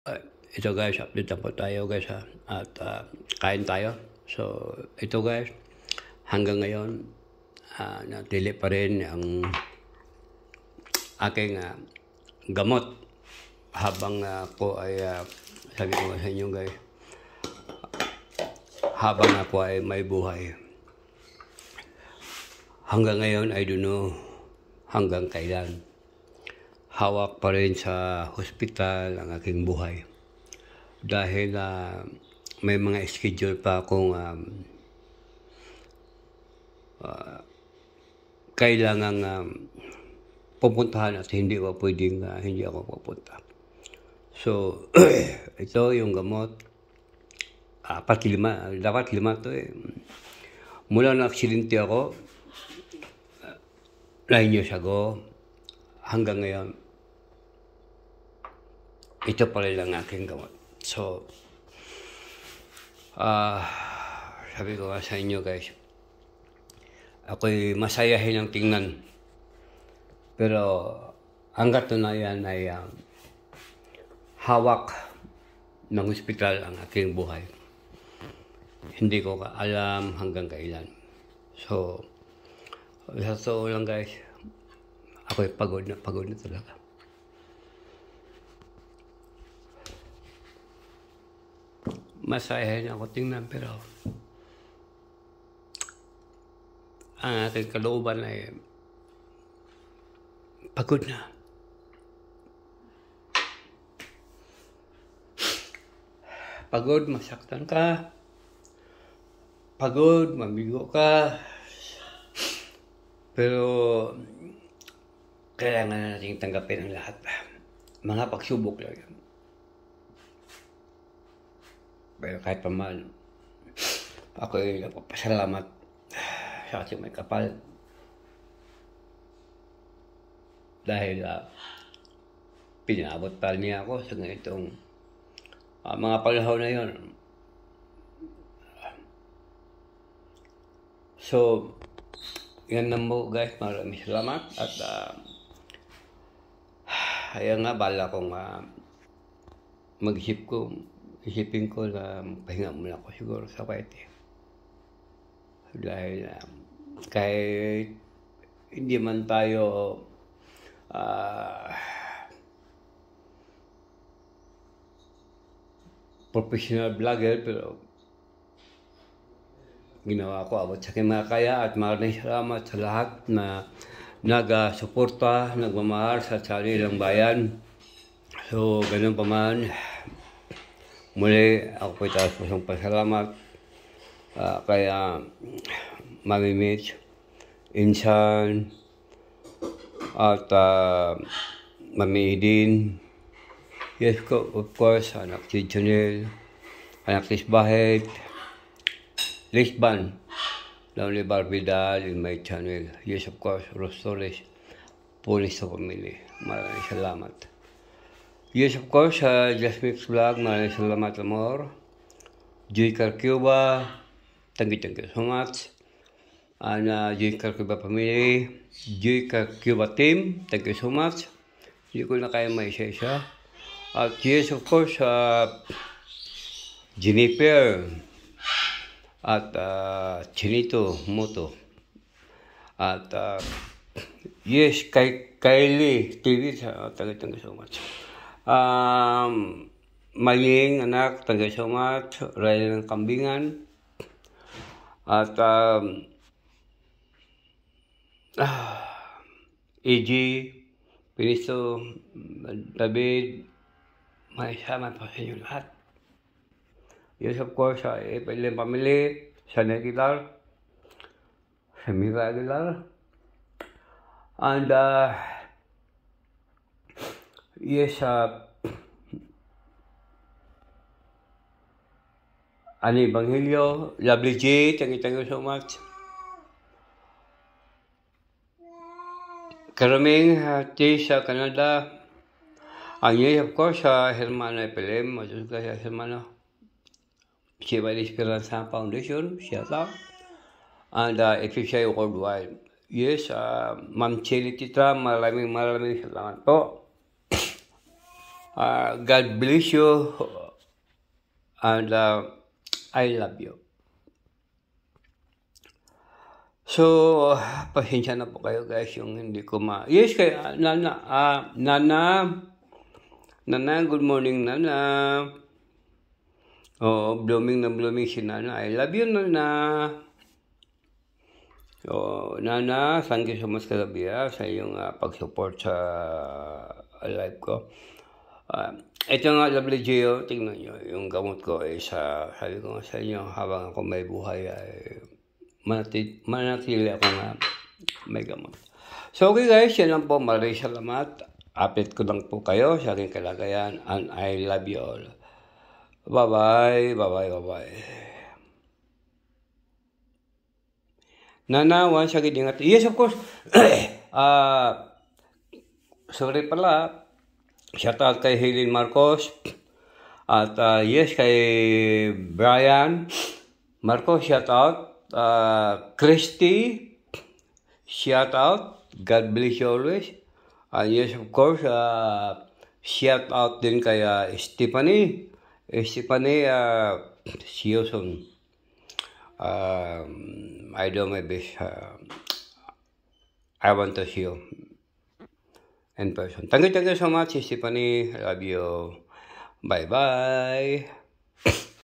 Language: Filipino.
Ah, ito guys, update na po tayo guys ha. At kain tayo. So, ito guys, hanggang ngayon, natili pa rin ang aking gamot habang ako ay, sabi ko sa inyo guys, habang ako ay may buhay. Hanggang ngayon, I don't know hanggang kailan. Hawak pa rin sa hospital ang aking buhay. Dahil may mga schedule pa akong kailangang pupuntahan at hindi pa pwedeng hindi ako pupunta. So, ito yung gamot. Dapat lima to eh. Mula na aksidente ako, 9 years ago, hanggang ngayon, ito pa rin ang aking gamot. So, sabi ko sa inyo guys, ako'y masayahin ang tingnan. Pero, ang katunayan ay hawak ng ospital ang aking buhay. Hindi ko alam hanggang kailan. So, sa totoo lang guys, ako'y pagod na talaga. Masayahin ako tingnan pero ang aking kalooban ay pagod na. Pagod, masaktan ka. Pagod, mabigo ka. Pero kailangan natin tanggapin ang lahat. Mga pagsubok lang yan. Pero kahit pa man, ako ay nagpapasalamat sa ating may kapal. Dahil pinabot pa niya ako sa ganitong mga panahon na yun. So, yan na mo guys, maraming salamat. At ayan nga, bala kong isipin ko na pahinga muna ako siguro sa Kuwait. Dahil kahit hindi man tayo professional vlogger, pero ginawa ko abot sa aking mga kaya at maraming salamat sa lahat na nag-suporta, nagmamahal sa sariling bayan. So, ganun pa man, muli ako po taas pusong pasalamat kaya Mami Mitch, Insan, at Mami Idin. Yes ko, of course, anak si Junel, anak si Bahet, Lisban, Lonely Barbidal in my channel. Yes, of course, Rostores, Police sa Family. Maraming salamat. Yes, of course, Just Mix Vlog, maraming salamat amor. Joy Carcuba, thank you so much. And Joy Carcuba Family, Joy Carcuba Team, thank you so much. Hindi ko na kaya may isa-isa. At yes, of course, Jennifer, at Chinito Moto, at yes, Kylie TV, thank you so much. Maling anak, thank you so much. Ryan ng Kambingan, at EG, Pinisto, David, may sama pa sa inyo lahat. Yes, of course, sa Epelim Family, sa Nekilar, sa Mira Aguilar, and yes, Ani Evangelio, Lovely J, thank you so much. Karaming sa Canada, ang yes, of course, sa Hermano Epelim, masusuka sa Hermano. Shiva Esperanza Foundation, shout out. And FFCI Worldwide. Yes, Ma'am Chelly Titra, maraming salamat po. God bless you and I love you. So, pasensya na po kayo guys yung hindi ko Yes, kay Nana, good morning Nana. Oh, blooming na blooming si Nana. I love you Nana. So, Nana, thank you so much kagabi sa iyong pag-support sa live ko. Ito nga, lovely Gio, tingnan nyo, yung gamot ko is, sabi ko nga sa inyo, habang ako may buhay, ay manatili ako nga may gamot. So, okay guys, yan lang po, maraming salamat. Update ko lang po kayo sa aking kalagayan, and I love you all. Bye-bye, bye-bye, bye-bye. Nana, once again, ingat. Yes, of course. Sorry pala. Shout out kay Helen Marcos. At yes, kay Brian Marcos, shout out. Christy, shout out. God bless you always. Yes, of course. Shout out din kay Stephanie. Stephanie, see you soon. I do my best. I want to see you in person. Thank you so much, Stephanie. I love you. Bye-bye.